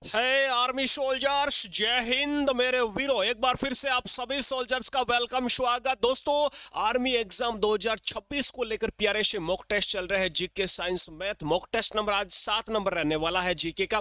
है army soldiers, जय हिंद मेरे वीरों। एक बार फिर से आप सभी सोल्जर्स का वेलकम, स्वागत। दोस्तों, आर्मी एग्जाम 2026 को लेकर प्यारे से मॉक टेस्ट चल रहे हैं। GK, science, math. Mock test number आज 7 नंबर रहने वाला है जीके का।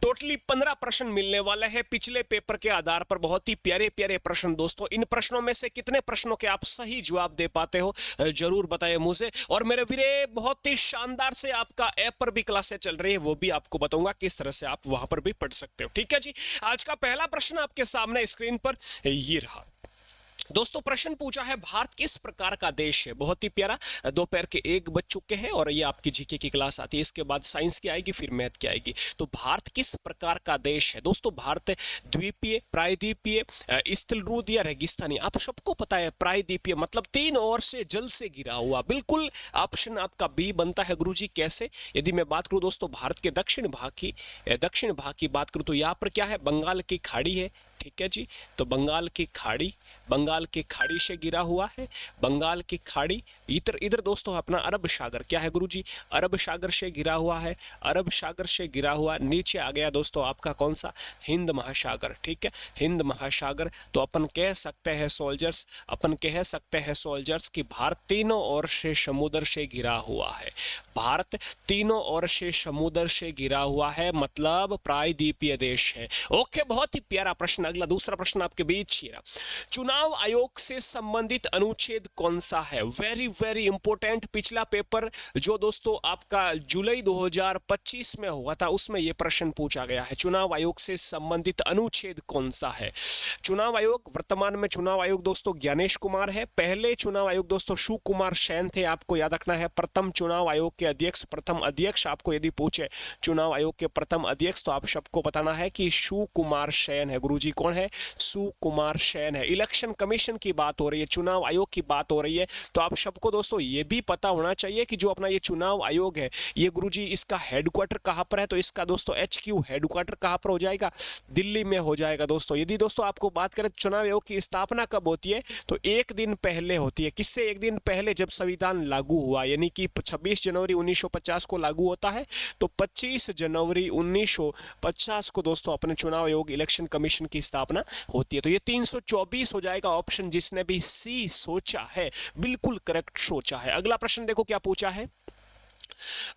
टोटली 15 प्रश्न मिलने वाले हैं पिछले पेपर के आधार पर। बहुत ही प्यारे प्यारे प्रश्न दोस्तों। इन प्रश्नों में से कितने प्रश्नों के आप सही जवाब दे पाते हो जरूर बताइए मुझे। और मेरे वीरे, बहुत ही शानदार से आपका ऐप पर भी क्लासें चल रही है, वो भी आपको बताऊंगा किस तरह से आप वहां पर भी पढ़ सकते हो। ठीक है जी। आज का पहला प्रश्न आपके सामने स्क्रीन पर ये रहा। दोस्तों, प्रश्न पूछा है, भारत किस प्रकार का देश है? बहुत ही प्यारा। दोपहर के 1 बज चुके हैं और ये आपकी जीके की क्लास आती है। इसके बाद साइंस की आएगी, फिर मैथ की आएगी। तो भारत किस प्रकार का देश है? दोस्तों, भारत द्वीपीय, प्रायद्वीपीय, स्थलरूढ़ या रेगिस्तानी। आप सबको पता है प्रायद्वीपीय मतलब 3 ओर से जल से घिरा हुआ। बिल्कुल ऑप्शन आपका बी बनता है गुरुजी। कैसे? यदि मैं बात करूं दोस्तों भारत के दक्षिण भाग की बात करूं तो यहाँ पर क्या है? बंगाल की खाड़ी है। ठीक है जी। तो बंगाल की खाड़ी से गिरा हुआ है। बंगाल की खाड़ी। इधर इधर दोस्तों अपना अरब सागर क्या है गुरुजी? अरब सागर से गिरा हुआ है। अरब सागर से गिरा हुआ नीचे आ गया दोस्तों आपका कौन सा? हिंद महासागर। ठीक है, हिंद महासागर। तो अपन कह सकते हैं सोल्जर्स कि भारत तीनों ओर से समुद्र से घिरा हुआ है। भारत तीनों ओर से समुद्र से घिरा हुआ है, मतलब प्रायद्वीपीय देश है। ओके, बहुत ही प्यारा प्रश्न। अगला दूसरा प्रश्न आपके बीच ही रहा। चुनाव आयोग से संबंधित अनुच्छेद कौन सा है? Very very important. पिछला पेपर जो दोस्तों आपका जुलाई 2025 में हुआ था, उसमें यह प्रश्न पूछा गया है। चुनाव आयोग से संबंधित अनुच्छेद कौन सा है? चुनाव आयोग, वर्तमान में चुनाव आयोग दोस्तों ज्ञानेश कुमार है। पहले चुनाव आयोग दोस्तों शिवकुमार सेन थे, आपको याद रखना है। प्रथम चुनाव आयोग के अध्यक्ष, प्रथम अध्यक्ष आपको यदि पूछे चुनाव आयोग के प्रथम अध्यक्ष, तो आप सबको बताना है कि शिवकुमार सेन है। गुरुजी कौन है? शिवकुमार सेन है। इलेक्शन कमीशन की बात हो रही है, चुनाव आयोग की बात हो रही है, तो आप सबको दोस्तों ये भी पता होना चाहिए कि जो अपना ये चुनाव आयोग है, ये गुरुजी इसका हेडक्वार्टर कहां पर है? तो इसका दोस्तों HQ हेडक्वार्टर कहां पर हो जाएगा? दिल्ली में हो जाएगा दोस्तों। यदि दोस्तों आपको बात करें चुनाव आयोग की स्थापना कब होती है, तो 1 दिन पहले होती है। किससे 1 दिन पहले? जब संविधान लागू हुआ, यानी कि 26 जनवरी 1950 को लागू होता है। तो 25 जनवरी 1950 को दोस्तों अपने चुनाव आयोग, इलेक्शन कमीशन की स्थापना होती है। तो ये 324 हो जाएगा। ऑप्शन जिसने भी सी सोचा है बिल्कुल करेक्ट सोचा है। अगला प्रश्न देखो क्या पूछा है।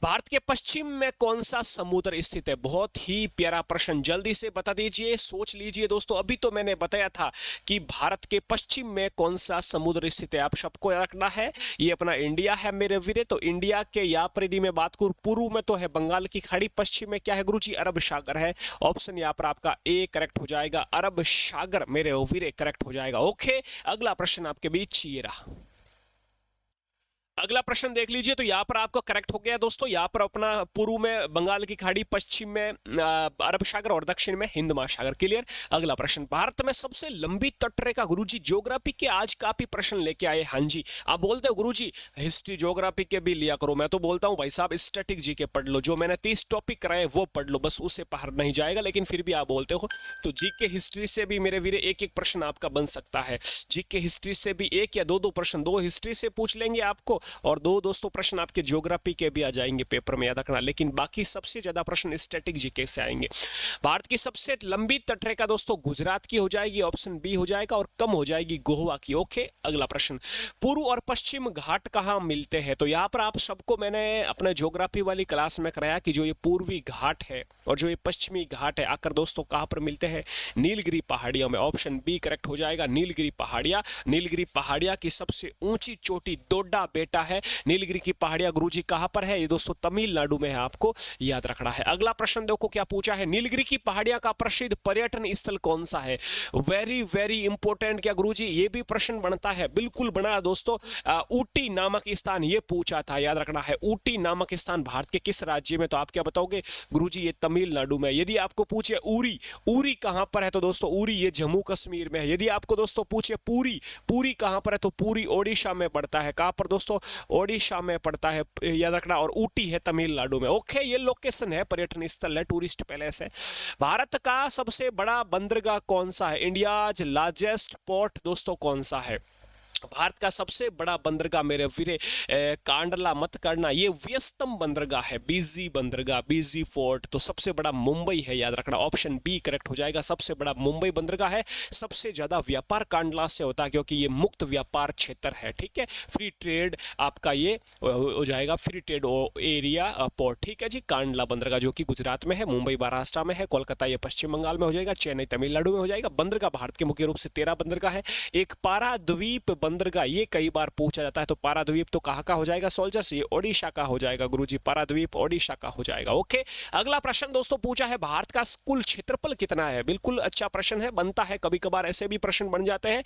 भारत के पश्चिम में कौन सा समुद्र स्थित है? बहुत ही प्यारा प्रश्न, जल्दी से बता दीजिए, सोच लीजिए दोस्तों। अभी तो मैंने बताया था कि भारत के पश्चिम में कौन सा समुद्र स्थित है। आप सबको रखना है, ये अपना इंडिया है मेरे वीरे। तो इंडिया के या पर यदि मैं बात करूं, पूर्व में तो है बंगाल की खाड़ी, पश्चिम में क्या है गुरुजी? अरब सागर है। ऑप्शन यहाँ पर आपका ए करेक्ट हो जाएगा। अरब सागर मेरे वीरे करेक्ट हो जाएगा। ओके, अगला प्रश्न आपके बीच ये रहा। अगला प्रश्न देख लीजिए। तो यहाँ पर आपको करेक्ट हो गया दोस्तों। यहाँ पर अपना पूर्व में बंगाल की खाड़ी, पश्चिम में अरब सागर और दक्षिण में हिंद महासागर। क्लियर। अगला प्रश्न, भारत में सबसे लंबी तटरेखा। गुरुजी ज्योग्राफी के आज काफी प्रश्न लेके आए। हाँ जी, आप बोलते हो गुरुजी हिस्ट्री ज्योग्राफी के भी लिया करो। मैं तो बोलता हूँ भाई साहब स्टैटिक जी के पढ़ लो, जो मैंने 30 टॉपिक कराए वो पढ़ लो, बस उससे बाहर नहीं जाएगा। लेकिन फिर भी आप बोलते हो तो जी के हिस्ट्री से भी मेरे वीरे एक प्रश्न आपका बन सकता है। जी के हिस्ट्री से भी 1 या 2 प्रश्न, 2 हिस्ट्री से पूछ लेंगे आपको और 2 दोस्तों प्रश्न आपके ज्योग्राफी के भी आ जाएंगे पेपर में, याद रखना। लेकिन बाकी सबसे ज्यादा प्रश्न स्टैटिक जीके से आएंगे। भारत की सबसे लंबी तटरेखा दोस्तों गुजरात की हो जाएगी, ऑप्शन बी हो जाएगा, और कम हो जाएगी गोवा की। ओके, अगला प्रश्न, पूर्व और पश्चिम घाट कहां मिलते हैं? तो यहां पर आप सबको मैंने अपने ज्योग्राफी वाली क्लास में कराया कि जो ये पूर्वी घाट है और जो ये पश्चिमी घाट है, आकर दोस्तों कहां पर मिलते हैं? नीलगिरी पहाड़ियों में। ऑप्शन बी करेक्ट हो जाएगा, नीलगिरी पहाड़ियां। नीलगिरी पहाड़ियां की सबसे ऊंची चोटी दोड्डा बेटा है। नीलगिरी की पहाड़ियां गुरुजी कहां पर है? ये दोस्तों तमिलनाडु में है, आपको याद रखना है। अगला प्रश्न देखो क्या पूछा है। नीलगिरी की पहाड़ियां का प्रसिद्ध पर्यटन स्थल कौन सा है? Very very important. क्या गुरुजी ये भी प्रश्न बनता है? बिल्कुल बना दोस्तों। ऊटी नामक स्थान ये पूछा था, याद रखना है। ऊटी नामक स्थान भारत के किस राज्य में? तो आप क्या बताओगे गुरुजी? ये तमिलनाडु में। यदि आपको पूछे उरी, उरी कहां पर है? तो दोस्तों उरी ये जम्मू कश्मीर में है। यदि आपको दोस्तों पूछे पूरी, पूरी कहां पर है? तो पूरी ओडिशा में पड़ता है। कहां पर दोस्तों? ओडिशा में पड़ता है, याद रखना। और ऊटी है तमिलनाडु में। ओके, ये लोकेशन है, पर्यटन स्थल है, टूरिस्ट पैलेस है। भारत का सबसे बड़ा बंदरगाह कौन सा है? इंडियाज लार्जेस्ट पोर्ट दोस्तों कौन सा है? भारत का सबसे बड़ा बंदरगाह मेरे वीरे, कांडला मत करना, ये व्यस्तम बंदरगाह है, बिजी बंदरगाह, बिजी फोर्ट। तो सबसे बड़ा मुंबई है, याद रखना, ऑप्शन बी करेक्ट हो जाएगा। सबसे बड़ा मुंबई बंदरगाह है। सबसे ज्यादा व्यापार कांडला से होता है क्योंकि ये मुक्त व्यापार क्षेत्र है, ठीक है, फ्री ट्रेड आपका ये हो जाएगा, फ्री ट्रेड एरिया पोर्ट, ठीक है जी। कांडला बंदरगाह जो कि गुजरात में है, मुंबई महाराष्ट्र में है, कोलकाता ये पश्चिम बंगाल में हो जाएगा, चेन्नई तमिलनाडु में हो जाएगा। बंदरगाह भारत के मुख्य रूप से 13 बंदरगाह है। एक पाराद्वीप बंदरगाह, ये कई बार पूछा जाता है, तो पाराद्वीप तो कहाँ का हो जाएगा सोल्जर्स, ये ओडिशा का हो जाएगा गुरुजी, पाराद्वीप ओडिशा का हो जाएगा। ओके, अगला प्रश्न दोस्तों पूछा है भारत का कुल क्षेत्रफल कितना है। बिल्कुल अच्छा प्रश्न है, बनता है, कभी कभार ऐसे भी प्रश्न बन जाते हैं,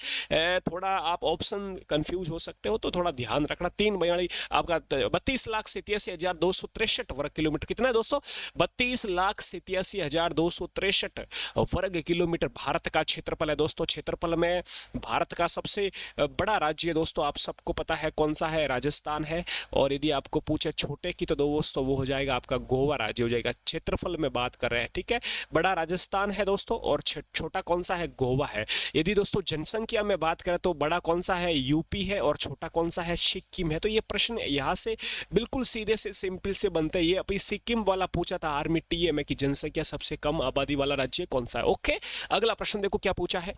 थोड़ा आप ऑप्शन कंफ्यूज हो सकते हो तो थोड़ा ध्यान रखना। 3 आपका 32,87,263 वर्ग किलोमीटर, कितना है दोस्तों, 32,87,263 वर्ग किलोमीटर भारत का क्षेत्रफल है दोस्तों। क्षेत्रफल में भारत का सबसे बड़ा राज्य दोस्तों आप सबको पता है कौन सा है, राजस्थान है। और यदि आपको पूछे छोटे की तो दोस्तों वो हो जाएगा आपका गोवा राज्य हो जाएगा। क्षेत्रफल में बात कर रहे हैं, ठीक है, बड़ा राजस्थान है दोस्तों और छोटा कौन सा है, गोवा है। यदि दोस्तों जनसंख्या में बात करें तो बड़ा कौन सा है, यूपी है, और छोटा कौन सा है, सिक्किम है। तो ये प्रश्न यहाँ से बिल्कुल सीधे से सिंपल से बनते हैं। ये अभी सिक्किम वाला पूछा था आर्मी टीए में कि जनसंख्या सबसे कम आबादी वाला राज्य कौन सा है। ओके, अगला प्रश्न देखो क्या पूछा है।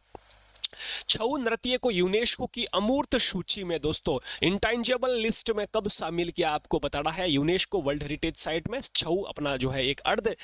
छऊ नृत्य को यूनेस्को की अमूर्त सूची में दोस्तों इंटेंजिबल लिस्ट में कब शामिल किया आपको बताना है। यूनेस्को वर्ल्ड हेरिटेज साइट में छऊ अपना जो है एक अर्ध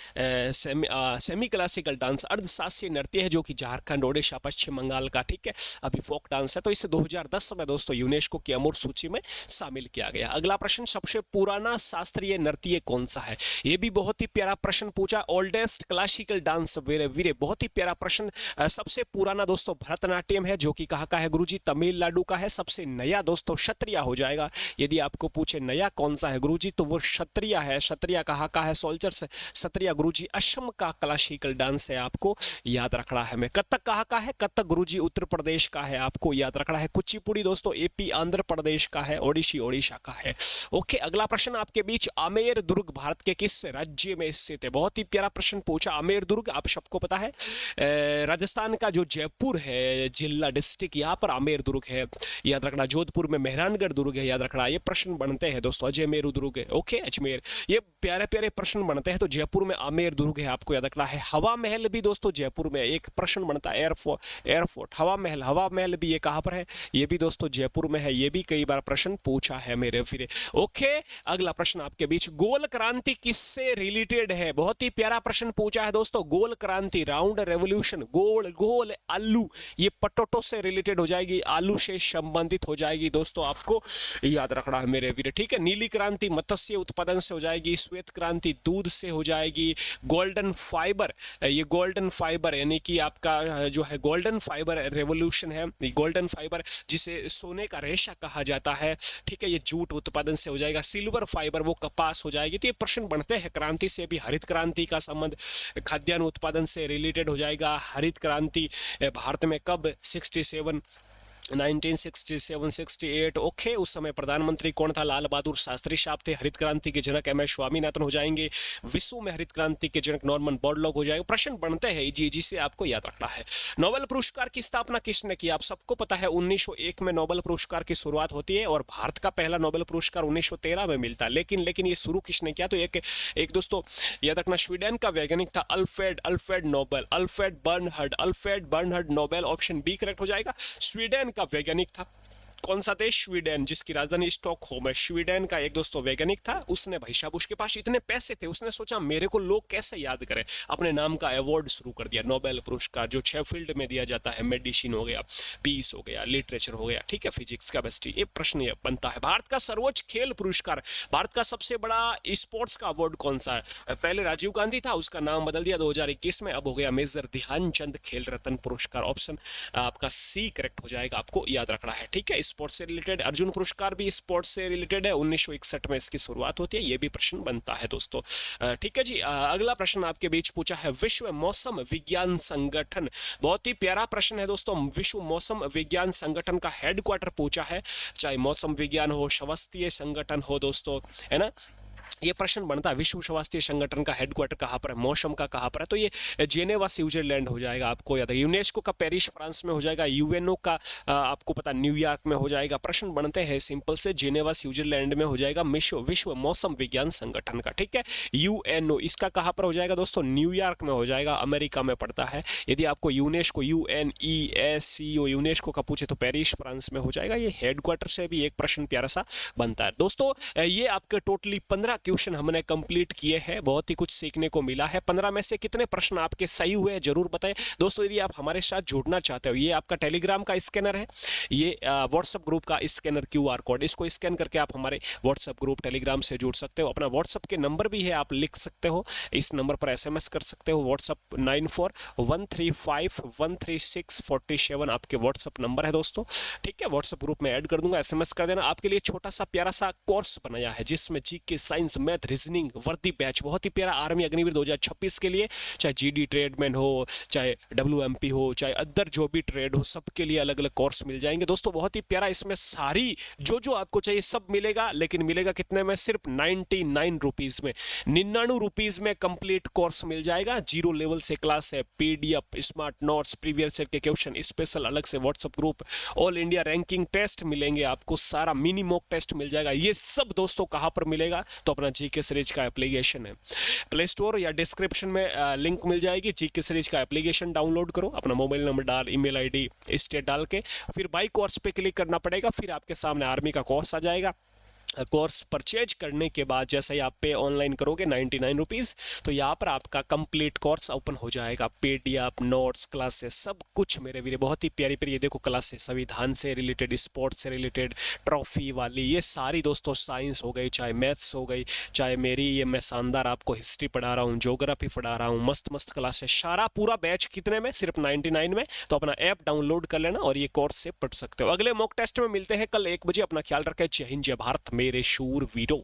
सेमी क्लासिकल डांस, अर्ध शास्त्रीय नृत्य है जो कि झारखंड, ओडिशा, पश्चिम बंगाल का, ठीक है, अभी फोक डांस है। तो इसे 2010 में दोस्तों यूनेस्को की अमूर्त सूची में शामिल किया गया। अगला प्रश्न, सबसे पुराना शास्त्रीय नृत्य कौन सा है। ये भी बहुत ही प्यारा प्रश्न पूछा, ओल्डेस्ट क्लासिकल डांस, वीरे बहुत ही प्यारा प्रश्न। सबसे पुराना दोस्तों भरतनाट्यम है जो कि कहाँ का है गुरुजी, तमिलनाडु का है। सबसे नया दोस्तों क्षत्रिय हो जाएगा। यदि आपको पूछे नया कौन सा है गुरुजी तो वो क्षत्रिय है। क्षत्रिय कहाँ का है सोल्जर्स, क्षत्रिय गुरुजी असम का क्लासिकल डांस है, आपको याद रखना है। मैं कथक कहाँ का है, कथक गुरुजी उत्तर प्रदेश का है, आपको याद रखना है। कुचिपुड़ी दोस्तों एपी आंध्र प्रदेश का है, ओडिसी ओडिशा का है। ओके, अगला प्रश्न आपके बीच, आमेर दुर्ग भारत के किस राज्य में स्थित है। बहुत ही प्यारा प्रश्न पूछा। आमेर दुर्ग आप सबको पता है राजस्थान का जो जयपुर है जिला डिस्ट्रिक्ट, यहाँ पर आमेर दुर्ग है, याद रखना। जोधपुर में मेहरानगढ़ दुर्ग है, याद रखना। ये प्रश्न बनते हैं दोस्तों, अजमेर दुर्ग है, ओके, अजमेर, ये प्यारे प्यारे प्रश्न बनते हैं। तो जयपुर में आमेर दुर्ग है, आपको याद रखना है। हवा महल भी दोस्तों जयपुर में एक प्रश्न बनता है, एयरफोर्ट हवा महल भी ये कहाँ पर है, ये भी दोस्तों जयपुर में है। ये भी कई बार प्रश्न पूछा है मेरे फिर। ओके, अगला प्रश्न आपके बीच, गोल क्रांति किससे रिलेटेड है। बहुत ही प्यारा प्रश्न पूछा है दोस्तों। गोल क्रांति, राउंड रेवोल्यूशन, गोल गोल आलू, ये पटोटो से रिलेटेड हो जाएगी, आलू से संबंधित हो जाएगी दोस्तों, आपको याद रखना है मेरे वीर, ठीक है। नीली क्रांति मत्स्य उत्पादन से हो जाएगी। श्वेत क्रांति दूध से हो जाएगी। गोल्डन फाइबर, ये गोल्डन फाइबर यानी कि आपका जो है गोल्डन फाइबर रेवोल्यूशन है, गोल्डन फाइबर जिसे सोने का रेशा कहा जाता है, ठीक है, ये जूट उत्पादन से हो जाएगा। सिल्वर फाइबर वो कपास हो जाएगी। तो ये प्रश्न बनते हैं। क्रांति से भी हरित क्रांति का संबंध खाद्यान्न उत्पादन से रिलेटेड हो जाएगा। हरित क्रांति भारत में कब 1967-68 ओके, उस समय प्रधानमंत्री कौन था, लाल बहादुर शास्त्री साहब थे। हरित क्रांति के जनक एम एस स्वामीनाथन हो जाएंगे। विश्व में हरित क्रांति के जनक नॉर्मन बोरलॉग हो जाएगा। प्रश्न बनते हैं जी, जिसे आपको याद रखना है। नोबेल पुरस्कार की स्थापना किसने की, आप सबको पता है 1901 में नोबेल पुरस्कार की शुरुआत होती है और भारत का पहला नोबेल पुरस्कार 1913 में मिलता है। लेकिन ये शुरू किसने किया, तो एक दोस्तों याद रखना, स्वीडन का वैज्ञानिक था Alfred Nobel, Alfred Bernhard Nobel, option B correct हो जाएगा। स्वीडन का वैज्ञानिक था, कौन सा देश, स्वीडन, जिसकी राजधानी स्टॉकहोम है। स्वीडन का एक दोस्तों वैज्ञानिक था। उसने भाई साहब, उसके पास इतने पैसे थे, उसने सोचा मेरे को लोग कैसे याद करें, अपने नाम का अवार्ड शुरू कर दिया, नोबेल पुरस्कार, जो 6 फील्ड में दिया जाता है, मेडिसिन हो गया, पीस हो गया, लिटरेचर हो गया, ठीक है, फिजिक्स, केमिस्ट्री। ये प्रश्न ये बनता है। भारत का सर्वोच्च खेल पुरस्कार, भारत का सबसे बड़ा स्पोर्ट्स का अवार्ड कौन सा है। पहले राजीव गांधी था, उसका नाम बदल दिया 2021 में, अब हो गया मेजर ध्यानचंद खेल रत्न पुरस्कार। ऑप्शन आपका सी करेक्ट हो जाएगा, आपको याद रखना है, ठीक है। स्पोर्ट्स से रिलेटेड अर्जुन पुरस्कार भी स्पोर्ट्स से रिलेटेड है, 1961 में इसकी शुरुआत होती है। ये भी प्रश्न बनता है दोस्तों, ठीक है जी। अगला प्रश्न आपके बीच पूछा है, विश्व मौसम विज्ञान संगठन, बहुत ही प्यारा प्रश्न है दोस्तों। विश्व मौसम विज्ञान संगठन का हेडक्वार्टर पूछा है, चाहे मौसम विज्ञान हो, शास्त्रीय संगठन हो दोस्तों, है ना, ये प्रश्न बनता है विश्व स्वास्थ्य संगठन का हेडक्वार्टर कहाँ पर है, मौसम का कहाँ पर है, तो ये जेनेवा स्विट्जरलैंड हो जाएगा, आपको याद है। यूनेस्को का पेरिस फ्रांस में हो जाएगा, यूएनओ का आपको पता न्यूयॉर्क में हो जाएगा। प्रश्न बनते हैं सिंपल से, जेनेवा स्विट्जरलैंड में हो जाएगा विश्व मौसम विज्ञान संगठन का, ठीक है। यूएनओ इसका कहाँ पर हो जाएगा दोस्तों, न्यूयॉर्क में हो जाएगा, अमेरिका में पड़ता है। यदि आपको यूनेस्को UNESCO यूनेस्को का पूछे तो पेरिस फ्रांस में हो जाएगा। ये हेडक्वार्टर से भी एक प्रश्न प्यारा सा बनता है दोस्तों। ये आपके टोटली 15 क्वेश्चन हमने कंप्लीट किए हैं, बहुत ही कुछ सीखने को मिला है। 15 में से कितने प्रश्न आपके सही हुए जरूर बताएं दोस्तों। यदि आप हमारे साथ जुड़ना चाहते हो, ये आपका टेलीग्राम का स्कैनर है, ये व्हाट्सएप ग्रुप का स्कैनर QR कोड, इसको स्कैन करके आप हमारे व्हाट्सएप ग्रुप टेलीग्राम से जुड़ सकते हो। अपना व्हाट्सएप के नंबर भी है, आप लिख सकते हो, इस नंबर पर SMS कर सकते हो। व्हाट्सएप 9413513647 आपके व्हाट्सएप नंबर है दोस्तों, ठीक है। व्हाट्सएप ग्रुप में ऐड कर दूंगा, SMS कर देना। आपके लिए छोटा सा प्यारा सा कोर्स बनाया है जिसमें जीके, साइंस, मैथ, रीजनिंग, वर्दी बैच, बहुत ही प्यारा आर्मी अग्निवीर 2026 के लिए, चाहे GD ट्रेडमैन हो, चाहे WMP हो, चाहे अदर जो भी ट्रेड हो, सबके लिए अलग अलग कोर्स मिल जाएंगे दोस्तों। बहुत ही प्यारा, इसमें सारी जो आपको चाहिए सब मिलेगा, लेकिन मिलेगा कितने में, सिर्फ 99 रुपीज में, 99 रुपीज में कंप्लीट कोर्स मिल जाएगा। 0 लेवल से क्लास है, PDF, smart notes, previous year के क्वेश्चन, स्पेशल अलग से WhatsApp group, all India ranking test मिलेंगे आपको, सारा मिनी मॉक टेस्ट मिल जाएगा। ये सब दोस्तों कहां पर मिलेगा, तो अपना जीके सीरीज का एप्लीकेशन है, प्ले स्टोर या डिस्क्रिप्शन में लिंक मिल जाएगी। जीके सीरीज का एप्लीकेशन डाउनलोड करो, अपना मोबाइल नंबर डाल, ईमेल ID स्टेट डाल के फिर बाई कोर्स पे क्लिक करना पड़ेगा। फिर आपके सामने आर्मी का कोर्स आ जाएगा। कोर्स परचेज करने के बाद जैसे ही आप पे ऑनलाइन करोगे 99 रुपीज़, तो यहाँ पर आपका कंप्लीट कोर्स ओपन हो जाएगा। PDF, नोट्स, क्लासेस, सब कुछ मेरे वीरे, बहुत ही प्यारी प्यारी, ये देखो क्लासेस, संविधान से रिलेटेड, स्पोर्ट्स से रिलेटेड, ट्रॉफी वाली, ये सारी दोस्तों, साइंस हो गई, चाहे मैथ्स हो गई, चाहे मेरी ये मैं शानदार आपको हिस्ट्री पढ़ा रहा हूँ, ज्योग्राफी पढ़ा रहा हूँ, मस्त मस्त क्लासेस, सारा पूरा बैच कितने में, सिर्फ 99 में। तो अपना ऐप डाउनलोड कर लेना और ये कोर्स से पढ़ सकते हो। अगले मॉक टेस्ट में मिलते हैं कल 1 बजे। अपना ख्याल रखें। जय हिंद, जय भारत मेरे शूर वीरों।